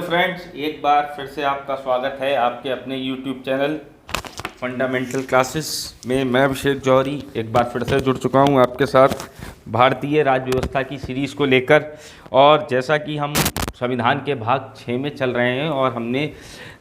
Friends, एक बार फिर से आपका स्वागत है आपके अपने YouTube चैनल फंडामेंटल क्लासेस में। मैं अभिषेक जौहरी एक बार फिर से जुड़ चुका हूं आपके साथ भारतीय राज्य व्यवस्था की सीरीज़ को लेकर। और जैसा कि हम संविधान के भाग 6 में चल रहे हैं और हमने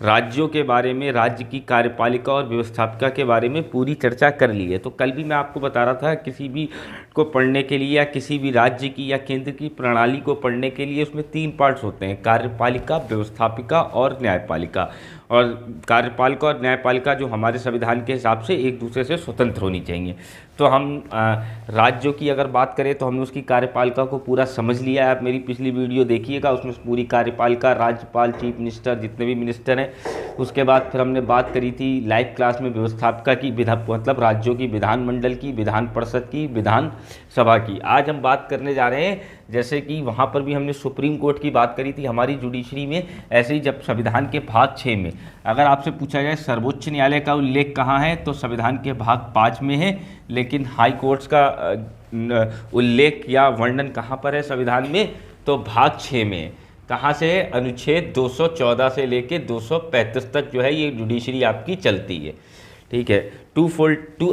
राज्यों के बारे में, राज्य की कार्यपालिका और व्यवस्थापिका के बारे में पूरी चर्चा कर ली है। तो कल भी मैं आपको बता रहा था किसी भी को पढ़ने के लिए या किसी भी राज्य की या केंद्र की प्रणाली को पढ़ने के लिए उसमें 3 पार्ट्स होते हैं: कार्यपालिका, व्यवस्थापिका और न्यायपालिका। और कार्यपालिका और न्यायपालिका जो हमारे संविधान के हिसाब से एक दूसरे से स्वतंत्र होनी चाहिए। तो हम राज्यों की अगर बात करें तो हमने उसकी कार्यपालिका को पूरा समझ लिया है। आप मेरी पिछली वीडियो देखिएगा, उसमें पूरी कार्यपालिका, राज्यपाल, चीफ मिनिस्टर, जितने भी मिनिस्टर हैं। उसके बाद फिर हमने बात करी थी लाइव क्लास में व्यवस्थापिका की, मतलब राज्यों की विधानमंडल की, विधान परिषद की, विधान सभा की। आज हम बात करने जा रहे हैं, जैसे कि वहाँ पर भी हमने सुप्रीम कोर्ट की बात करी थी हमारी जुडिशरी में, ऐसे ही जब संविधान के भाग 6 में अगर आपसे पूछा जाए सर्वोच्च न्यायालय का उल्लेख कहाँ है, तो संविधान के भाग 5 में है। लेकिन हाई कोर्ट्स का उल्लेख या वर्णन कहाँ पर है संविधान में, तो भाग 6 में है। कहाँ से है? अनुच्छेद 214 से लेके 235 तक जो है ये जुडिशरी आपकी चलती है। ठीक है।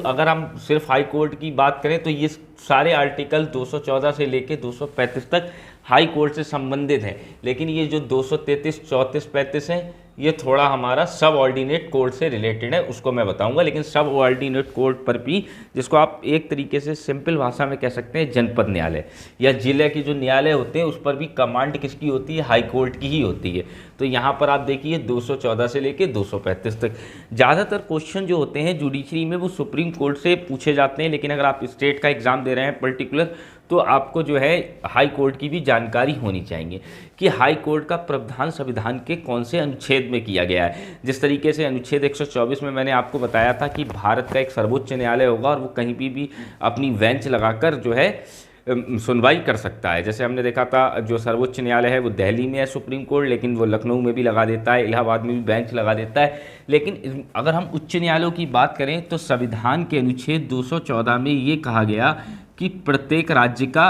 अगर हम सिर्फ हाई कोर्ट की बात करें तो ये सारे आर्टिकल 214 से लेके 235 तक हाई कोर्ट से संबंधित हैं। लेकिन ये जो 233, 34, 35 हैं, ये थोड़ा हमारा सब ऑर्डिनेट कोर्ट से रिलेटेड है, उसको मैं बताऊंगा। लेकिन सब ऑर्डिनेट कोर्ट पर भी, जिसको आप एक तरीके से सिंपल भाषा में कह सकते हैं जनपद न्यायालय या जिले की जो न्यायालय होते हैं, उस पर भी कमांड किसकी होती है? हाई कोर्ट की ही होती है। तो यहाँ पर आप देखिए 214 से लेके 235 तक ज़्यादातर क्वेश्चन जो होते हैं जुडिशरी में वो सुप्रीम कोर्ट से पूछे जाते हैं। लेकिन अगर आप स्टेट का एग्ज़ाम दे रहे हैं पर्टिकुलर, तो आपको जो है हाई कोर्ट की भी जानकारी होनी चाहिए कि हाई कोर्ट का प्रावधान संविधान के कौन से अनुच्छेद में किया गया है। जिस तरीके से अनुच्छेद 124 में मैंने आपको बताया था कि भारत का एक सर्वोच्च न्यायालय होगा और वो कहीं भी अपनी बेंच लगाकर जो है सुनवाई कर सकता है। जैसे हमने देखा था जो सर्वोच्च न्यायालय है वो दिल्ली में है सुप्रीम कोर्ट, लेकिन वो लखनऊ में भी लगा देता है, इलाहाबाद में भी बेंच लगा देता है। लेकिन अगर हम उच्च न्यायालयों की बात करें तो संविधान के अनुच्छेद 214 में ये कहा गया कि प्रत्येक राज्य का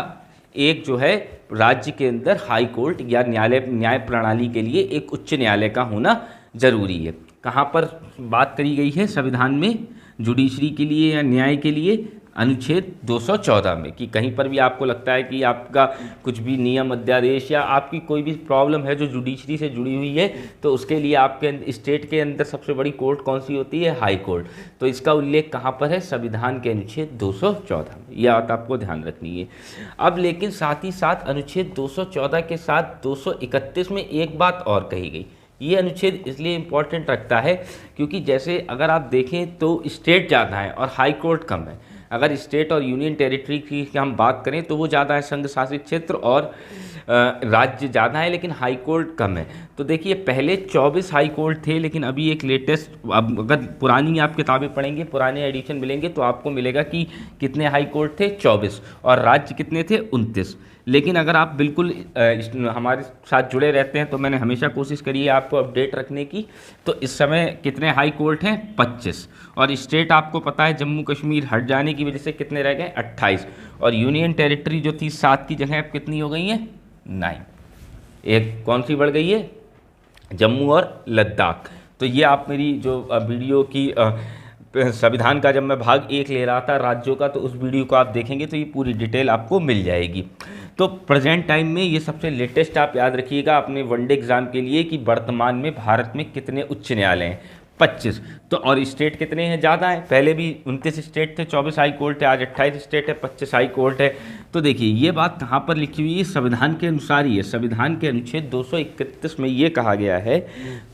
एक जो है राज्य के अंदर हाई कोर्ट या न्याय प्रणाली के लिए एक उच्च न्यायालय का होना जरूरी है। कहाँ पर बात करी गई है संविधान में जुडिशरी के लिए या न्याय के लिए? अनुच्छेद 214 में। कि कहीं पर भी आपको लगता है कि आपका कुछ भी नियम, अध्यादेश या आपकी कोई भी प्रॉब्लम है जो जुडिशरी से जुड़ी हुई है, तो उसके लिए आपके स्टेट के अंदर सबसे बड़ी कोर्ट कौन सी होती है? High court. तो इसका उल्लेख कहाँ पर है? संविधान के अनुच्छेद 214 में। यह बात आपको ध्यान रखनी है। अब लेकिन साथ ही साथ अनुच्छेद 214 के साथ 231 में एक बात और कही गई। ये अनुच्छेद इसलिए इम्पोर्टेंट रखता है क्योंकि जैसे अगर आप देखें तो स्टेट ज़्यादा है और हाई कोर्ट कम है। अगर स्टेट और यूनियन टेरिटरी की हम बात करें तो वो ज़्यादा है, संघ शासित क्षेत्र, और राज्य ज़्यादा है लेकिन हाई कोर्ट कम है। तो देखिए पहले 24 हाई कोर्ट थे, लेकिन अभी एक लेटेस्ट, अब अगर पुरानी आप किताबें पढ़ेंगे, पुराने एडिशन मिलेंगे तो आपको मिलेगा कि कितने हाई कोर्ट थे? 24, और राज्य कितने थे? 29। लेकिन अगर आप बिल्कुल हमारे साथ जुड़े रहते हैं तो मैंने हमेशा कोशिश करी है आपको अपडेट रखने की। तो इस समय कितने हाई कोर्ट हैं? 25। और स्टेट आपको पता है जम्मू कश्मीर हट जाने की वजह से कितने रह गए? 28। और यूनियन टेरिटरी जो थी 7 की जगह अब कितनी हो गई हैं? 9। एक कौन सी बढ़ गई है? जम्मू और लद्दाख। तो ये आप मेरी जो वीडियो की संविधान का जब मैं भाग 1 ले रहा था राज्यों का, तो उस वीडियो को आप देखेंगे तो ये पूरी डिटेल आपको मिल जाएगी। तो प्रेजेंट टाइम में ये सबसे लेटेस्ट आप याद रखिएगा अपने वनडे एग्जाम के लिए कि वर्तमान में भारत में कितने उच्च न्यायालय हैं? 25। तो और स्टेट कितने हैं? ज़्यादा हैं। पहले भी 29 स्टेट थे, 24 हाई कोर्ट है, आज 28 स्टेट है, 25 हाई कोर्ट है। तो देखिए ये बात कहाँ पर लिखी हुई है? संविधान के अनुसार ही है। संविधान के अनुच्छेद 231 में ये कहा गया है,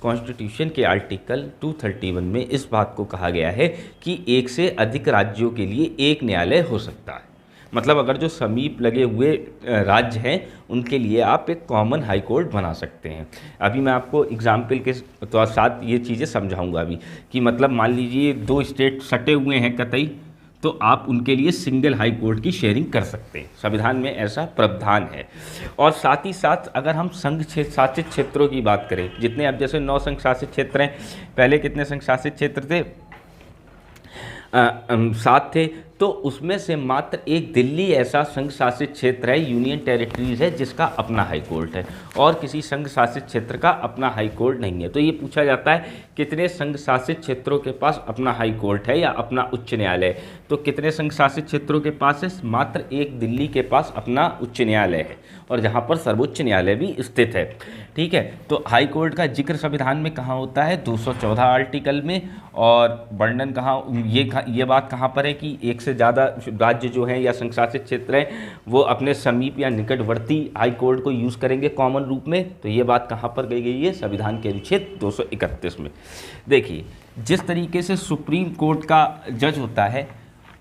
कॉन्स्टिट्यूशन के आर्टिकल 231 में इस बात को कहा गया है कि एक से अधिक राज्यों के लिए एक न्यायालय हो सकता है। मतलब अगर जो समीप लगे हुए राज्य हैं उनके लिए आप एक कॉमन हाई कोर्ट बना सकते हैं। अभी मैं आपको एग्जाम्पल के तो साथ ये चीज़ें समझाऊंगा अभी कि मतलब मान लीजिए 2 स्टेट सटे हुए हैं कतई, तो आप उनके लिए सिंगल हाई कोर्ट की शेयरिंग कर सकते हैं। संविधान में ऐसा प्रावधान है। और साथ ही साथ अगर हम संघ शासित क्षेत्रों की बात करें, जितने अब जैसे 9 संघ शासित क्षेत्र हैं, पहले कितने संघ शासित क्षेत्र थे? 7 थे। तो उसमें से मात्र एक दिल्ली ऐसा संघ शासित क्षेत्र है, यूनियन टेरिटरीज है, जिसका अपना हाई कोर्ट है और किसी संघ शासित क्षेत्र का अपना हाई कोर्ट नहीं है। तो ये पूछा जाता है कितने संघ शासित क्षेत्रों के पास अपना हाई कोर्ट है या अपना उच्च न्यायालय। तो कितने संघ शासित क्षेत्रों के पास है? मात्र एक दिल्ली के पास अपना उच्च न्यायालय है और जहाँ पर सर्वोच्च न्यायालय भी स्थित है। ठीक है, तो हाई कोर्ट का जिक्र संविधान में कहाँ होता है? 214 आर्टिकल में। और वर्णन कहाँ, ये बात कहाँ पर है कि एक से ज़्यादा राज्य जो हैं या संघ शासित क्षेत्र हैं वो अपने समीप या निकटवर्ती हाई कोर्ट को यूज़ करेंगे कॉमन रूप में। तो ये बात कहाँ पर कही गई है? संविधान के अनुच्छेद 231 में। देखिए, जिस तरीके से सुप्रीम कोर्ट का जज होता है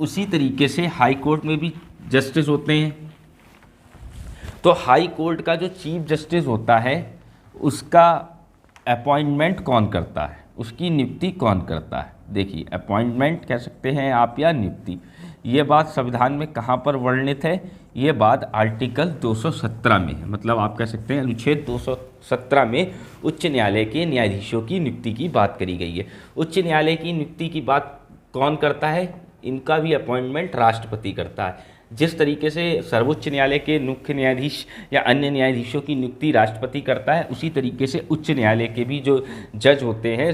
उसी तरीके से हाई कोर्ट में भी जस्टिस होते हैं। तो हाई कोर्ट का जो चीफ जस्टिस होता है उसका अपॉइंटमेंट कौन करता है, उसकी नियुक्ति कौन करता है? देखिए, अपॉइंटमेंट कह सकते हैं आप या नियुक्ति। ये बात संविधान में कहाँ पर वर्णित है? ये बात आर्टिकल 217 में है। मतलब आप कह सकते हैं अनुच्छेद 217 में उच्च न्यायालय के न्यायाधीशों की नियुक्ति की बात करी गई है। उच्च न्यायालय की नियुक्ति की बात कौन करता है? इनका भी अपॉइंटमेंट राष्ट्रपति करता है। जिस तरीके से सर्वोच्च न्यायालय के मुख्य न्यायाधीश या अन्य न्यायाधीशों की नियुक्ति राष्ट्रपति करता है, उसी तरीके से उच्च न्यायालय के भी जो जज होते हैं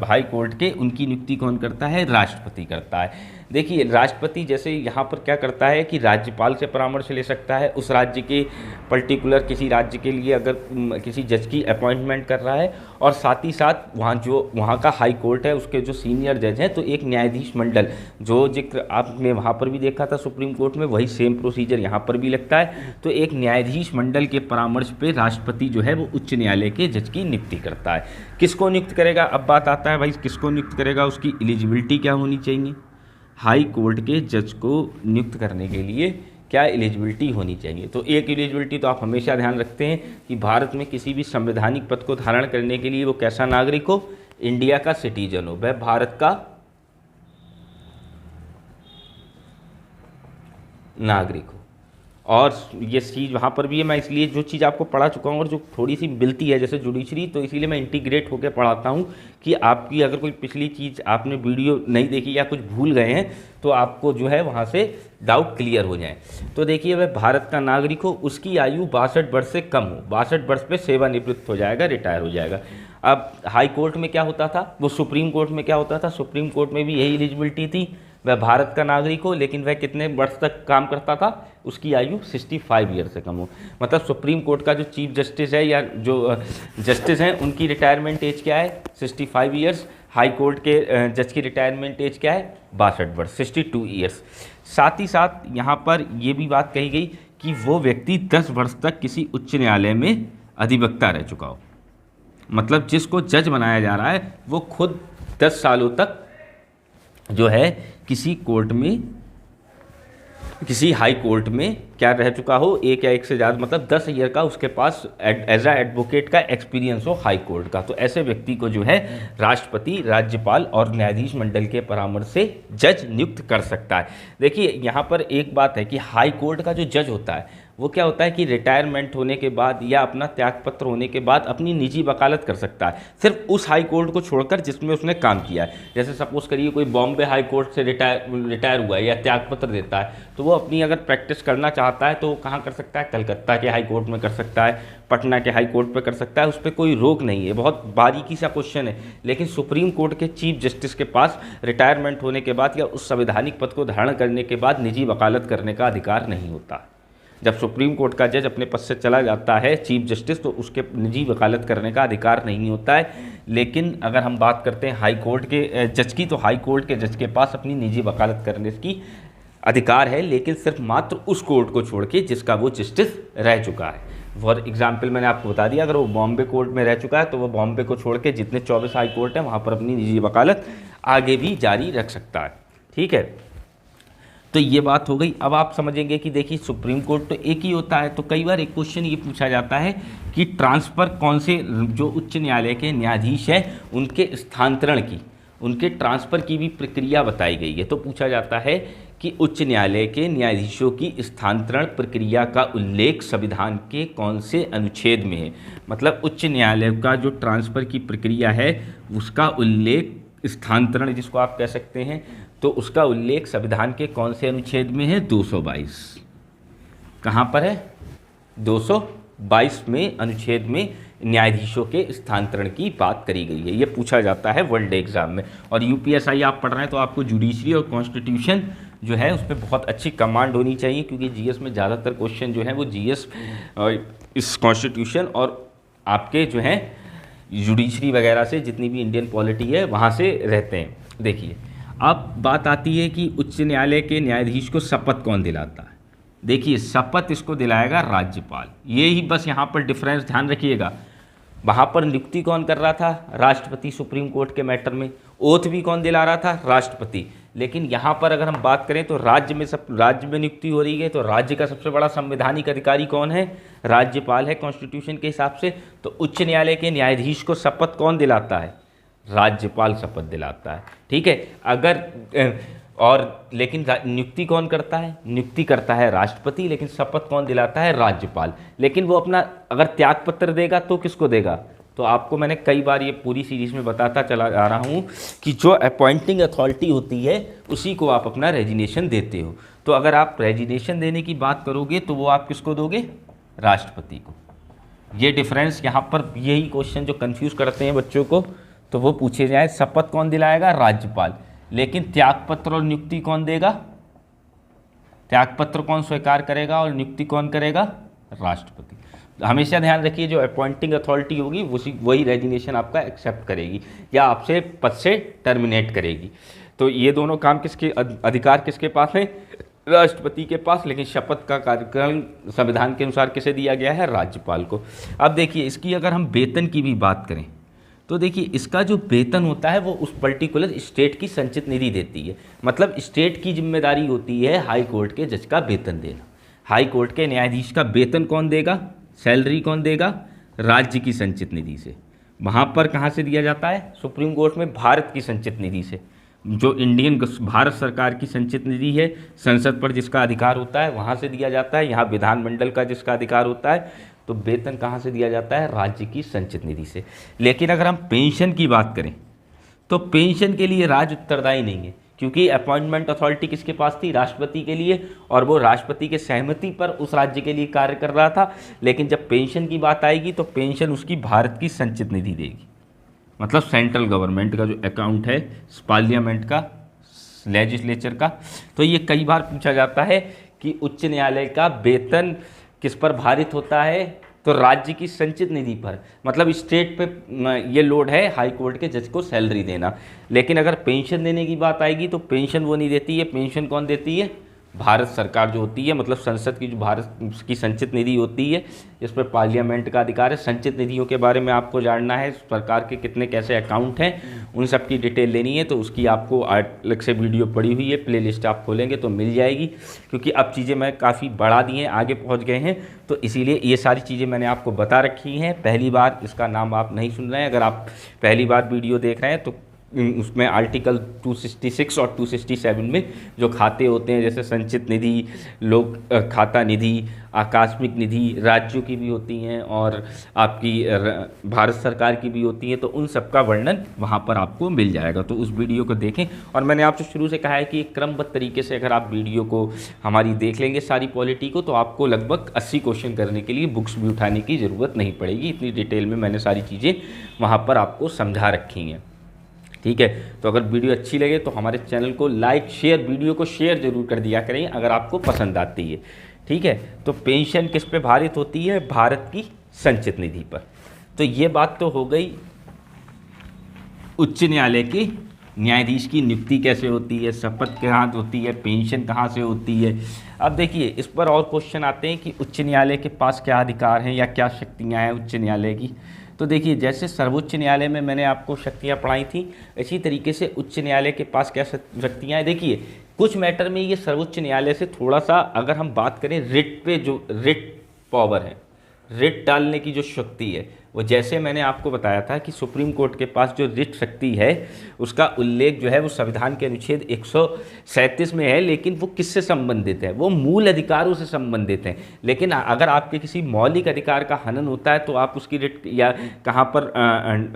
हाई कोर्ट के, उनकी नियुक्ति कौन करता है? राष्ट्रपति करता है। देखिए, राष्ट्रपति जैसे यहाँ पर क्या करता है कि राज्यपाल से परामर्श ले सकता है उस राज्य के पर्टिकुलर किसी राज्य के लिए अगर किसी जज की अपॉइंटमेंट कर रहा है, और साथ ही साथ वहाँ का हाई कोर्ट है उसके जो सीनियर जज हैं, तो एक न्यायाधीश मंडल जो जिक्र आपने वहाँ पर भी देखा था सुप्रीम कोर्ट में, वही सेम प्रोसीजर यहाँ पर भी लगता है। तो एक न्यायाधीश मंडल के परामर्श पे राष्ट्रपति जो है वो उच्च न्यायालय के जज की नियुक्ति करता है। किसको नियुक्त करेगा? अब बात आता है भाई किसको नियुक्त करेगा, उसकी एलिजिबिलिटी क्या होनी चाहिए। हाई कोर्ट के जज को नियुक्त करने के लिए क्या एलिजिबिलिटी होनी चाहिए? तो एक एलिजिबिलिटी तो आप हमेशा ध्यान रखते हैं कि भारत में किसी भी संवैधानिक पद को धारण करने के लिए वो कैसा नागरिक हो? इंडिया का सिटीजन हो, वह भारत का नागरिक हो। और ये चीज़ वहाँ पर भी है, मैं इसलिए जो चीज़ आपको पढ़ा चुका हूँ और जो थोड़ी सी मिलती है जैसे जुडिशरी, तो इसीलिए मैं इंटीग्रेट होकर पढ़ाता हूँ कि आपकी अगर कोई पिछली चीज़ आपने वीडियो नहीं देखी या कुछ भूल गए हैं तो आपको जो है वहाँ से डाउट क्लियर हो जाए। तो देखिए, वह भारत का नागरिक हो, उसकी आयु 62 वर्ष से कम हो, 62 वर्ष पे सेवानिवृत्त हो जाएगा, रिटायर हो जाएगा। अब हाई कोर्ट में क्या होता था, वो सुप्रीम कोर्ट में क्या होता था? सुप्रीम कोर्ट में भी यही एलिजिबिलिटी थी, वह भारत का नागरिक हो लेकिन वह कितने वर्ष तक काम करता था? उसकी आयु 65 ईयर से कम हो। मतलब सुप्रीम कोर्ट का जो चीफ जस्टिस है या जो जस्टिस हैं उनकी रिटायरमेंट एज क्या है? 65 ईयर्स। हाई कोर्ट के जज की रिटायरमेंट एज क्या है? 62 वर्ष, 62 ईयर्स। साथ ही साथ यहाँ पर यह भी बात कही गई कि वो व्यक्ति 10 वर्ष तक किसी उच्च न्यायालय में अधिवक्ता रह चुका हो। मतलब जिसको जज बनाया जा रहा है वो खुद 10 सालों तक जो है किसी कोर्ट में, किसी हाई कोर्ट में क्या रह चुका हो, एक या एक से ज़्यादा, मतलब 10 ईयर का उसके पास एज अ एडवोकेट का एक्सपीरियंस हो हाई कोर्ट का। तो ऐसे व्यक्ति को जो है राष्ट्रपति, राज्यपाल और न्यायाधीश मंडल के परामर्श से जज नियुक्त कर सकता है। देखिए, यहाँ पर एक बात है कि हाई कोर्ट का जो जज होता है वो क्या होता है कि रिटायरमेंट होने के बाद या अपना त्यागपत्र होने के बाद अपनी निजी वकालत कर सकता है, सिर्फ उस हाई कोर्ट को छोड़कर जिसमें उसने काम किया है। जैसे सपोज करिए कोई बॉम्बे हाई कोर्ट से रिटायर हुआ है या त्यागपत्र देता है, तो वो अपनी अगर प्रैक्टिस करना चाहता है तो वो कहाँ कर सकता है? कलकत्ता के हाई कोर्ट में कर सकता है, पटना के हाई कोर्ट पर कर सकता है, उस पर कोई रोक नहीं है। बहुत बारीकी सा क्वेश्चन है, लेकिन सुप्रीम कोर्ट के चीफ जस्टिस के पास रिटायरमेंट होने के बाद या उस संवैधानिक पद को धारण करने के बाद निजी वकालत करने का अधिकार नहीं होता। जब सुप्रीम कोर्ट का जज अपने पद से चला जाता है चीफ जस्टिस, तो उसके निजी वकालत करने का अधिकार नहीं होता है। लेकिन अगर हम बात करते हैं हाई कोर्ट के जज की, तो हाई कोर्ट के जज के पास अपनी निजी वकालत करने की अधिकार है, लेकिन सिर्फ मात्र उस कोर्ट को छोड़ के जिसका वो जस्टिस रह चुका है। फॉर एग्जाम्पल मैंने आपको बता दिया, अगर वो बॉम्बे कोर्ट में रह चुका है तो वो बॉम्बे को छोड़ के जितने 24 हाई कोर्ट हैं वहाँ पर अपनी निजी वकालत आगे भी जारी रख सकता है। ठीक है, तो ये बात हो गई। अब आप समझेंगे कि देखिए सुप्रीम कोर्ट तो एक ही होता है, तो कई बार एक क्वेश्चन ये पूछा जाता है कि ट्रांसफ़र कौन से जो उच्च न्यायालय के न्यायाधीश हैं उनके स्थानांतरण की, उनके ट्रांसफ़र की भी प्रक्रिया बताई गई है। तो पूछा जाता है कि उच्च न्यायालय के न्यायाधीशों की स्थानांतरण प्रक्रिया का उल्लेख संविधान के कौन से अनुच्छेद में है। मतलब उच्च न्यायालय का जो ट्रांसफ़र की प्रक्रिया है उसका उल्लेख, स्थानांतरण जिसको आप कह सकते हैं, तो उसका उल्लेख संविधान के कौन से अनुच्छेद में है? 222। कहाँ पर है? 222 में अनुच्छेद में न्यायाधीशों के स्थानांतरण की बात करी गई है। ये पूछा जाता है वनडे एग्जाम में। और यूपीएसआई आप पढ़ रहे हैं तो आपको जुडिशरी और कॉन्स्टिट्यूशन जो है उस पर बहुत अच्छी कमांड होनी चाहिए, क्योंकि जीएस में ज़्यादातर क्वेश्चन जो है वो जीएस इस कॉन्स्टिट्यूशन और आपके जो हैं जुडिशरी वगैरह से, जितनी भी इंडियन पॉलिटी है वहाँ से रहते हैं। देखिए अब बात आती है कि उच्च न्यायालय के न्यायाधीश को शपथ कौन दिलाता है। देखिए शपथ इसको दिलाएगा राज्यपाल। ये ही बस यहाँ पर डिफरेंस ध्यान रखिएगा। वहाँ पर नियुक्ति कौन कर रहा था? राष्ट्रपति, सुप्रीम कोर्ट के मैटर में। ओथ भी कौन दिला रहा था? राष्ट्रपति। लेकिन यहाँ पर अगर हम बात करें तो राज्य में नियुक्ति हो रही है, तो राज्य का सबसे बड़ा संवैधानिक अधिकारी कौन है? राज्यपाल है कॉन्स्टिट्यूशन के हिसाब से। तो उच्च न्यायालय के न्यायाधीश को शपथ कौन दिलाता है? राज्यपाल शपथ दिलाता है। ठीक है। लेकिन नियुक्ति कौन करता है? नियुक्ति करता है राष्ट्रपति, लेकिन शपथ कौन दिलाता है? राज्यपाल। लेकिन वो अपना अगर त्यागपत्र देगा तो किसको देगा? तो आपको मैंने कई बार ये पूरी सीरीज में बताता चला आ रहा हूँ कि जो अपॉइंटिंग अथॉरिटी होती है उसी को आप अपना रेजिग्नेशन देते हो। तो अगर आप रेजिग्नेशन देने की बात करोगे तो वो आप किसको दोगे? राष्ट्रपति को। ये डिफरेंस यहाँ पर, यही क्वेश्चन जो कंफ्यूज करते हैं बच्चों को, तो वो पूछे जाए शपथ कौन दिलाएगा? राज्यपाल। लेकिन त्यागपत्र और नियुक्ति कौन देगा? त्यागपत्र कौन स्वीकार करेगा और नियुक्ति कौन करेगा? राष्ट्रपति। हमेशा ध्यान रखिए जो अपॉइंटिंग अथॉरिटी होगी वही रेजिग्नेशन आपका एक्सेप्ट करेगी या आपसे पद से टर्मिनेट करेगी। तो ये दोनों काम किसके अधिकार किसके पास है? राष्ट्रपति के पास। लेकिन शपथ का कार्यक्रम संविधान के अनुसार किसे दिया गया है? राज्यपाल को। अब देखिए इसकी अगर हम वेतन की भी बात करें तो देखिए इसका जो वेतन होता है वो उस पर्टिकुलर स्टेट की संचित निधि देती है। मतलब स्टेट की जिम्मेदारी होती है हाई कोर्ट के जज का वेतन देना। हाई कोर्ट के न्यायाधीश का वेतन कौन देगा? सैलरी कौन देगा? राज्य की संचित निधि से। वहाँ पर कहाँ से दिया जाता है? सुप्रीम कोर्ट में भारत की संचित निधि से। जो भारत सरकार की संचित निधि है, संसद पर जिसका अधिकार होता है वहाँ से दिया जाता है। यहाँ विधानमंडल का जिसका अधिकार होता है, तो वेतन कहाँ से दिया जाता है? राज्य की संचित निधि से। लेकिन अगर हम पेंशन की बात करें तो पेंशन के लिए राज्य उत्तरदायी नहीं है, क्योंकि अपॉइंटमेंट अथॉरिटी किसके पास थी? राष्ट्रपति के लिए, और वो राष्ट्रपति के सहमति पर उस राज्य के लिए कार्य कर रहा था। लेकिन जब पेंशन की बात आएगी तो पेंशन उसकी भारत की संचित निधि देगी। मतलब सेंट्रल गवर्नमेंट का जो अकाउंट है, पार्लियामेंट का, लेजिस्लेचर का। तो ये कई बार पूछा जाता है कि उच्च न्यायालय का वेतन किस पर भारित होता है? तो राज्य की संचित निधि पर। मतलब स्टेट पे ये लोड है हाई कोर्ट के जज को सैलरी देना। लेकिन अगर पेंशन देने की बात आएगी तो पेंशन वो नहीं देती है। पेंशन कौन देती है? भारत सरकार जो होती है। मतलब संसद की जो भारत की संचित निधि होती है, इस पर पार्लियामेंट का अधिकार है। संचित निधियों के बारे में आपको जानना है, सरकार के कितने कैसे अकाउंट हैं, उन सब की डिटेल लेनी है, तो उसकी आपको अलग से वीडियो पड़ी हुई है, प्लेलिस्ट आप खोलेंगे तो मिल जाएगी। क्योंकि अब चीज़ें मैं काफ़ी बढ़ा दी हैं, आगे पहुँच गए हैं, तो इसीलिए ये सारी चीज़ें मैंने आपको बता रखी हैं। पहली बार इसका नाम आप नहीं सुन रहे हैं, अगर आप पहली बार वीडियो देख रहे हैं तो उसमें आर्टिकल 266 और 267 में जो खाते होते हैं, जैसे संचित निधि, लोक खाता निधि, आकस्मिक निधि, राज्यों की भी होती हैं और आपकी भारत सरकार की भी होती हैं, तो उन सब का वर्णन वहाँ पर आपको मिल जाएगा। तो उस वीडियो को देखें। और मैंने आपसे शुरू से कहा है कि एक क्रमबद्ध तरीके से अगर आप वीडियो को हमारी देख लेंगे सारी पॉलिटी को, तो आपको लगभग 80 क्वेश्चन करने के लिए बुक्स भी उठाने की ज़रूरत नहीं पड़ेगी। इतनी डिटेल में मैंने सारी चीज़ें वहाँ पर आपको समझा रखी हैं। ठीक है। तो अगर वीडियो अच्छी लगे तो हमारे चैनल को लाइक, शेयर, वीडियो को शेयर जरूर कर दिया करें अगर आपको पसंद आती है। ठीक है। तो पेंशन किस पे भारित होती है? भारत की संचित निधि पर। तो ये बात तो हो गई उच्च न्यायालय के न्यायाधीश की नियुक्ति कैसे होती है, शपथ कहाँ होती है, पेंशन कहाँ से होती है। अब देखिए इस पर और क्वेश्चन आते हैं कि उच्च न्यायालय के पास क्या अधिकार हैं या क्या शक्तियाँ हैं उच्च न्यायालय की। तो देखिए जैसे सर्वोच्च न्यायालय में मैंने आपको शक्तियाँ पढ़ाई थी, इसी तरीके से उच्च न्यायालय के पास क्या शक्तियाँ हैं। देखिए कुछ मैटर में ये सर्वोच्च न्यायालय से थोड़ा सा, अगर हम बात करें रिट पे, जो रिट पावर है, रिट डालने की जो शक्ति है, वो जैसे मैंने आपको बताया था कि सुप्रीम कोर्ट के पास जो रिट शक्ति है उसका उल्लेख जो है वो संविधान के अनुच्छेद 137 में है। लेकिन वो किससे संबंधित है? वो मूल अधिकारों से संबंधित हैं। लेकिन अगर आपके किसी मौलिक अधिकार का हनन होता है तो आप उसकी रिट या कहाँ पर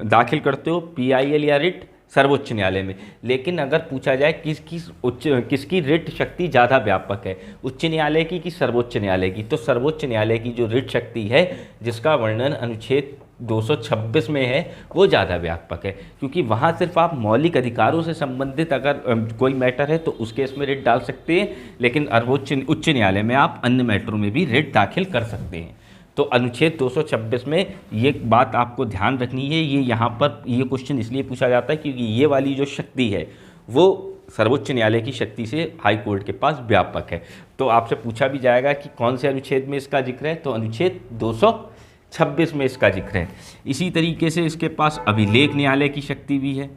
दाखिल करते हो? PIL या रिट सर्वोच्च न्यायालय में। लेकिन अगर पूछा जाए किसकी रिट शक्ति ज़्यादा व्यापक है, उच्च न्यायालय की कि सर्वोच्च न्यायालय की, तो सर्वोच्च न्यायालय की जो रिट शक्ति है जिसका वर्णन अनुच्छेद 226 में है वो ज़्यादा व्यापक है, क्योंकि वहाँ सिर्फ आप मौलिक अधिकारों से संबंधित अगर कोई मैटर है तो उस केस में रिट डाल सकते हैं, लेकिन उच्च न्यायालय में आप अन्य मैटरों में भी रिट दाखिल कर सकते हैं। तो अनुच्छेद 226 में ये बात आपको ध्यान रखनी है। ये यहाँ पर ये क्वेश्चन इसलिए पूछा जाता है क्योंकि ये वाली जो शक्ति है वो सर्वोच्च न्यायालय की शक्ति से हाई कोर्ट के पास व्यापक है। तो आपसे पूछा भी जाएगा कि कौन से अनुच्छेद में इसका जिक्र है, तो अनुच्छेद 226 में इसका जिक्र है। इसी तरीके से इसके पास अभिलेख न्यायालय की शक्ति भी है।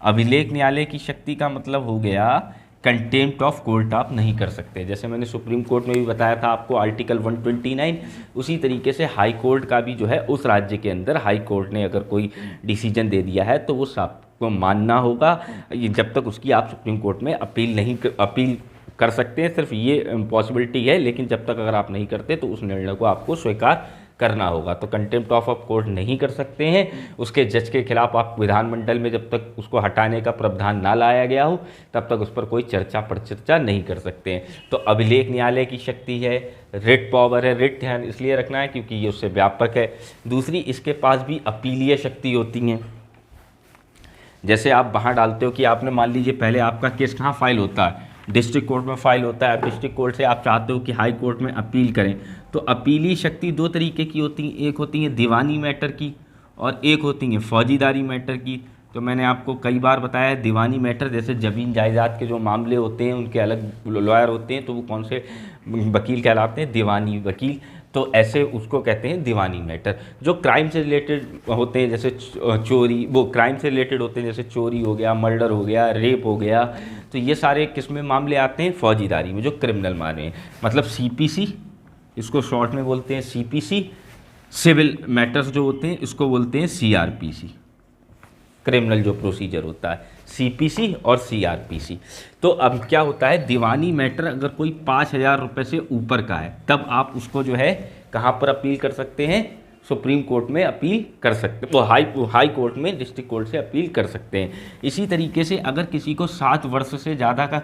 अभिलेख न्यायालय की शक्ति का मतलब हो गया कंटेम्प्ट ऑफ कोर्ट आप नहीं कर सकते। जैसे मैंने सुप्रीम कोर्ट में भी बताया था आपको आर्टिकल 129, उसी तरीके से हाई कोर्ट का भी जो है उस राज्य के अंदर हाई कोर्ट ने अगर कोई डिसीजन दे दिया है तो वो आपको मानना होगा, जब तक उसकी आप सुप्रीम कोर्ट में अपील कर सकते हैं। सिर्फ ये पॉसिबिलिटी है, लेकिन जब तक अगर आप नहीं करते तो उस निर्णय को आपको स्वीकार करना होगा। तो कंटेम्प्ट ऑफ कोर्ट नहीं कर सकते हैं। उसके जज के खिलाफ आप विधानमंडल में जब तक उसको हटाने का प्रावधान ना लाया गया हो तब तक उस पर कोई चर्चा नहीं कर सकते हैं। तो अभिलेख न्यायालय की शक्ति है, रिट पावर है। रिट ध्यान इसलिए रखना है क्योंकि ये उससे व्यापक है। दूसरी, इसके पास भी अपीलीय शक्ति होती हैं। जैसे आप वहाँ डालते हो कि आपने मान लीजिए पहले आपका केस कहाँ फाइल होता है, डिस्ट्रिक्ट कोर्ट में फाइल होता है। डिस्ट्रिक्ट कोर्ट से आप चाहते हो कि हाई कोर्ट में अपील करें, तो अपीली शक्ति दो तरीके की होती हैं, एक होती है दीवानी मैटर की और एक होती है फौजीदारी मैटर की। तो मैंने आपको कई बार बताया है दीवानी मैटर जैसे ज़मीन जायदाद के जो मामले होते हैं उनके अलग लॉयर होते हैं, तो वो कौन से वकील कहलाते हैं, दीवानी वकील। तो ऐसे उसको कहते हैं दीवानी मैटर। जो क्राइम से रिलेटेड होते हैं जैसे चोरी, वो क्राइम से रिलेटेड होते हैं जैसे चोरी हो गया, मर्डर हो गया, रेप हो गया, तो ये सारे किस में मामले आते हैं, फौजीदारी में, जो क्रिमिनल माने हैं। मतलब सीपीसी, इसको शॉर्ट में बोलते हैं सीपीसी। सिविल मैटर्स जो होते हैं इसको बोलते हैं सीआरपीसी। क्रिमिनल जो प्रोसीजर होता है सीपीसी और सीआरपीसी। तो अब क्या होता है, दीवानी मैटर अगर कोई 5,000 रुपये से ऊपर का है तब आप उसको जो है कहाँ पर अपील कर सकते हैं, सुप्रीम कोर्ट में अपील कर सकते, वो हाई कोर्ट में डिस्ट्रिक्ट कोर्ट से अपील कर सकते हैं। इसी तरीके से अगर किसी को 7 वर्ष से ज़्यादा का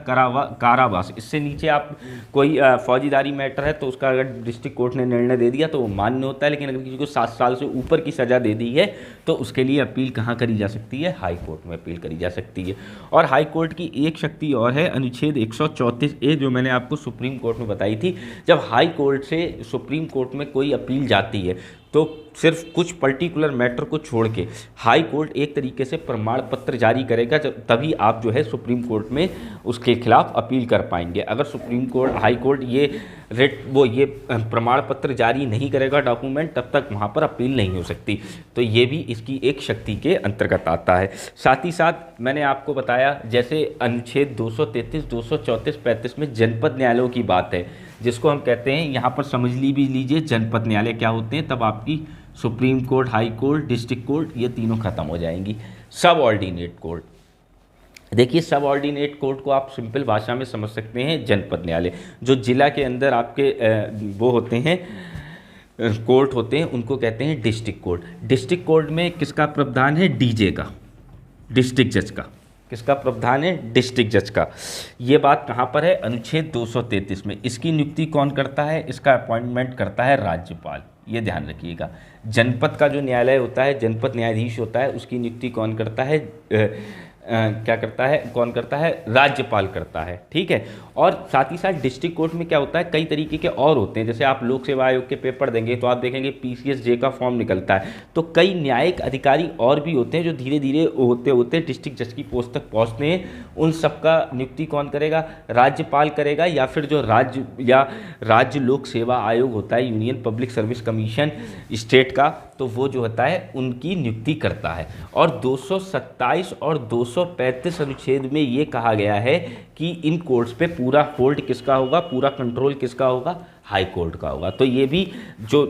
कारावास, इससे नीचे आप कोई फौजीदारी मैटर है तो उसका अगर डिस्ट्रिक्ट कोर्ट ने निर्णय दे दिया तो वो मान्य होता है, लेकिन अगर किसी को 7 साल से ऊपर की सज़ा दे दी है तो उसके लिए अपील कहाँ करी जा सकती है, हाई कोर्ट में अपील करी जा सकती है। और हाई कोर्ट की एक शक्ति और है, अनुच्छेद 134A जो मैंने आपको सुप्रीम कोर्ट में बताई थी। जब हाई कोर्ट से सुप्रीम कोर्ट में कोई अपील जाती है तो सिर्फ कुछ पर्टिकुलर मैटर को छोड़ के हाई कोर्ट एक तरीके से प्रमाण पत्र जारी करेगा, तभी आप जो है सुप्रीम कोर्ट में उसके खिलाफ अपील कर पाएंगे। अगर सुप्रीम कोर्ट, हाई कोर्ट ये प्रमाण पत्र जारी नहीं करेगा डॉक्यूमेंट, तब तक वहाँ पर अपील नहीं हो सकती। तो ये भी इसकी एक शक्ति के अंतर्गत आता है। साथ ही साथ मैंने आपको बताया जैसे अनुच्छेद 233, 234, 35 में जनपद न्यायालयों की बात है, जिसको हम कहते हैं, यहाँ पर समझ लीजिए जनपद न्यायालय क्या होते हैं, तब आपकी supreme court, high court, district court ये तीनों खत्म हो जाएंगी। सब ऑर्डिनेट कोर्ट, देखिए सब ऑर्डिनेट कोर्ट को आप सिंपल भाषा में समझ सकते हैं जनपद न्यायालय। जो जिला के अंदर आपके वो होते हैं कोर्ट होते हैं उनको कहते हैं डिस्ट्रिक्ट कोर्ट। डिस्ट्रिक्ट कोर्ट में किसका प्रावधान है, डीजे का, डिस्ट्रिक्ट जज का। किसका प्रावधान है, डिस्ट्रिक्ट जज का। ये बात कहाँ पर है, अनुच्छेद 233 में। इसकी नियुक्ति कौन करता है, इसका अपॉइंटमेंट करता है राज्यपाल। ये ध्यान रखिएगा, जनपद का जो न्यायालय होता है, जनपद न्यायाधीश होता है, उसकी नियुक्ति कौन करता है, क्या करता है, कौन करता है, राज्यपाल करता है। ठीक है। और साथ ही साथ डिस्ट्रिक्ट कोर्ट में क्या होता है, कई तरीके के और होते हैं। जैसे आप लोक सेवा आयोग के पेपर देंगे तो आप देखेंगे PCS J का फॉर्म निकलता है। तो कई न्यायिक अधिकारी और भी होते हैं जो धीरे धीरे होते होते डिस्ट्रिक्ट जज की पोस्ट तक पहुँचते हैं। उन सबका नियुक्ति कौन करेगा, राज्यपाल करेगा, या फिर जो राज्य लोक सेवा आयोग होता है, union public service commission state का, तो वो जो होता है उनकी नियुक्ति करता है। और 227 और 235 अनुच्छेद में ये कहा गया है कि इन कोर्ट्स पे पूरा होल्ड किसका होगा, पूरा कंट्रोल किसका होगा, हाई कोर्ट का होगा। तो ये भी जो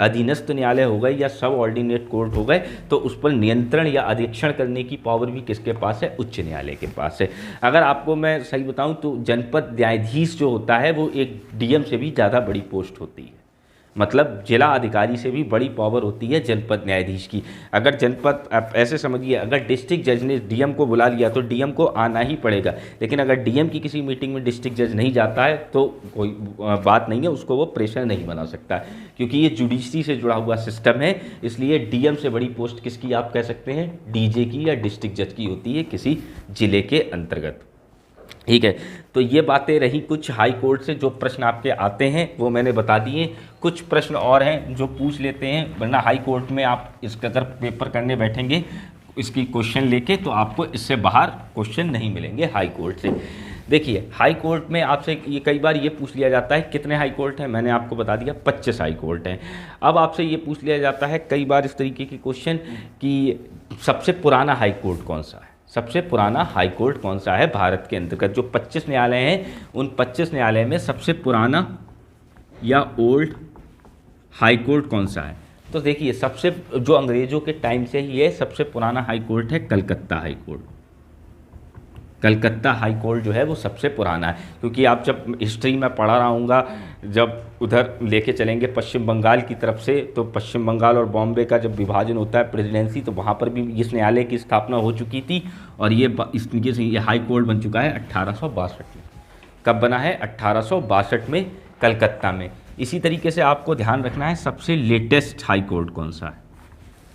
अधीनस्थ न्यायालय हो गए या सब ऑर्डिनेट कोर्ट हो गए, तो उस पर नियंत्रण या अधीक्षण करने की पावर भी किसके पास है, उच्च न्यायालय के पास है। अगर आपको मैं सही बताऊं तो जनपद न्यायाधीश जो होता है वो एक DM से भी ज़्यादा बड़ी पोस्ट होती है। मतलब जिला अधिकारी से भी बड़ी पावर होती है जनपद न्यायाधीश की। अगर जनपद, आप ऐसे समझिए, अगर डिस्ट्रिक्ट जज ने डीएम को बुला लिया तो डीएम को आना ही पड़ेगा, लेकिन अगर डीएम की किसी मीटिंग में डिस्ट्रिक्ट जज नहीं जाता है तो कोई बात नहीं है, उसको वो प्रेशर नहीं बना सकता, क्योंकि ये जुडिशरी से जुड़ा हुआ सिस्टम है। इसलिए डीएम से बड़ी पोस्ट किसकी आप कह सकते हैं, डीजे की या डिस्ट्रिक्ट जज की होती है किसी जिले के अंतर्गत। ठीक है, तो ये बातें रही कुछ हाई कोर्ट से जो प्रश्न आपके आते हैं वो मैंने बता दिए। कुछ प्रश्न और हैं जो पूछ लेते हैं, वरना हाई कोर्ट में आप इसका अगर पेपर करने बैठेंगे इसकी क्वेश्चन लेके तो आपको इससे बाहर क्वेश्चन नहीं मिलेंगे हाई कोर्ट से। देखिए, हाई कोर्ट में आपसे ये कई बार ये पूछ लिया जाता है कितने हाई कोर्ट हैं, मैंने आपको बता दिया 25 हाई कोर्ट हैं। अब आपसे ये पूछ लिया जाता है कई बार इस तरीके की क्वेश्चन कि सबसे पुराना हाई कोर्ट कौन सा है, सबसे पुराना हाई कोर्ट कौन सा है भारत के अंतर्गत। जो 25 न्यायालय हैं उन 25 न्यायालय में सबसे पुराना या ओल्ड हाई कोर्ट कौन सा है। तो देखिए, सबसे जो अंग्रेज़ों के टाइम से ही है, सबसे पुराना हाई कोर्ट है Calcutta high court. Calcutta high court जो है वो सबसे पुराना है, क्योंकि आप जब हिस्ट्री में पढ़ा रहा हूँगा, जब उधर लेके चलेंगे पश्चिम बंगाल की तरफ से, तो पश्चिम बंगाल और बॉम्बे का जब विभाजन होता है प्रेसिडेंसी, तो वहाँ पर भी इस न्यायालय की स्थापना हो चुकी थी और ये हाई कोर्ट बन चुका है 1862 में। कब बना है, 1862 में कलकत्ता में। इसी तरीके से आपको ध्यान रखना है सबसे लेटेस्ट हाई कोर्ट कौन सा है।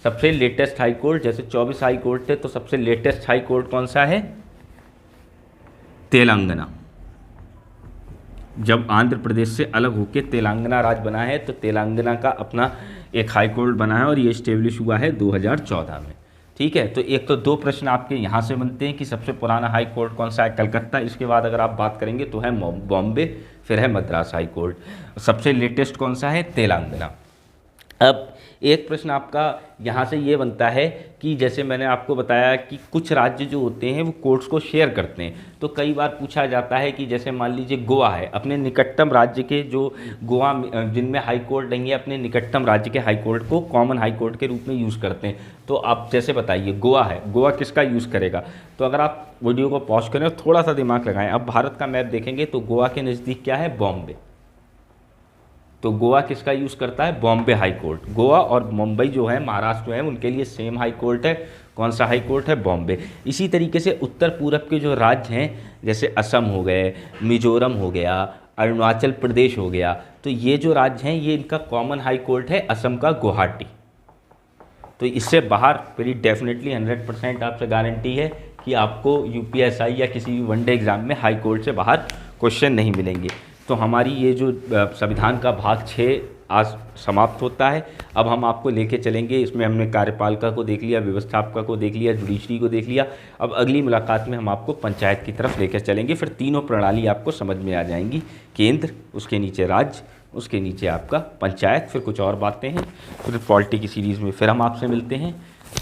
सबसे लेटेस्ट हाई कोर्ट, जैसे 24 हाई कोर्ट थे तो सबसे लेटेस्ट हाई कोर्ट कौन सा है, तेलंगाना। जब आंध्र प्रदेश से अलग होकर तेलंगाना राज्य बना है तो तेलंगाना का अपना एक हाई कोर्ट बना है और ये इस्टेब्लिश हुआ है 2014 में। ठीक है, तो एक तो 2 प्रश्न आपके यहाँ से बनते हैं कि सबसे पुराना हाई कोर्ट कौन सा है, कलकत्ता। इसके बाद अगर आप बात करेंगे तो है बॉम्बे, फिर है मद्रास हाई कोर्ट। सबसे लेटेस्ट कौन सा है, तेलंगाना। अब एक प्रश्न आपका यहाँ से ये बनता है कि जैसे मैंने आपको बताया कि कुछ राज्य जो होते हैं वो कोर्ट्स को शेयर करते हैं, तो कई बार पूछा जाता है कि जैसे मान लीजिए गोवा है, अपने निकटतम राज्य के जो गोवा जिनमें हाई कोर्ट नहीं है, अपने निकटतम राज्य के हाई कोर्ट को कॉमन हाई कोर्ट के रूप में यूज़ करते हैं। तो आप जैसे बताइए, गोवा है, गोवा किसका यूज़ करेगा। तो अगर आप वीडियो को पॉज करें और थोड़ा सा दिमाग लगाएं, अब भारत का मैप देखेंगे तो गोवा के नज़दीक क्या है, बॉम्बे। तो गोवा किसका यूज़ करता है, बॉम्बे हाई कोर्ट। गोवा और मुंबई जो है, महाराष्ट्र है, उनके लिए सेम हाई कोर्ट है। कौन सा हाई कोर्ट है, बॉम्बे। इसी तरीके से उत्तर पूरब के जो राज्य हैं, जैसे असम हो गए, मिजोरम हो गया, अरुणाचल प्रदेश हो गया, तो ये जो राज्य हैं ये इनका कॉमन हाई कोर्ट है असम का गुवाहाटी। तो इससे बाहर मेरी डेफिनेटली 100% आपसे गारंटी है कि आपको यूपीएसआई या किसी भी वनडे एग्ज़ाम में हाई कोर्ट से बाहर क्वेश्चन नहीं मिलेंगे। तो हमारी ये जो संविधान का भाग 6 आज समाप्त होता है। अब हम आपको लेके चलेंगे, इसमें हमने कार्यपालिका को देख लिया, व्यवस्थापिका को देख लिया, जुडिशरी को देख लिया। अब अगली मुलाकात में हम आपको पंचायत की तरफ लेकर चलेंगे, फिर तीनों प्रणाली आपको समझ में आ जाएंगी, केंद्र, उसके नीचे राज्य, उसके नीचे आपका पंचायत, फिर कुछ और बातें हैं, फिर पॉलिटी की सीरीज़ में फिर हम आपसे मिलते हैं।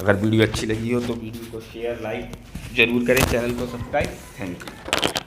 अगर वीडियो अच्छी लगी हो तो वीडियो को शेयर, लाइक ज़रूर करें, चैनल को सब्सक्राइब। Thank you.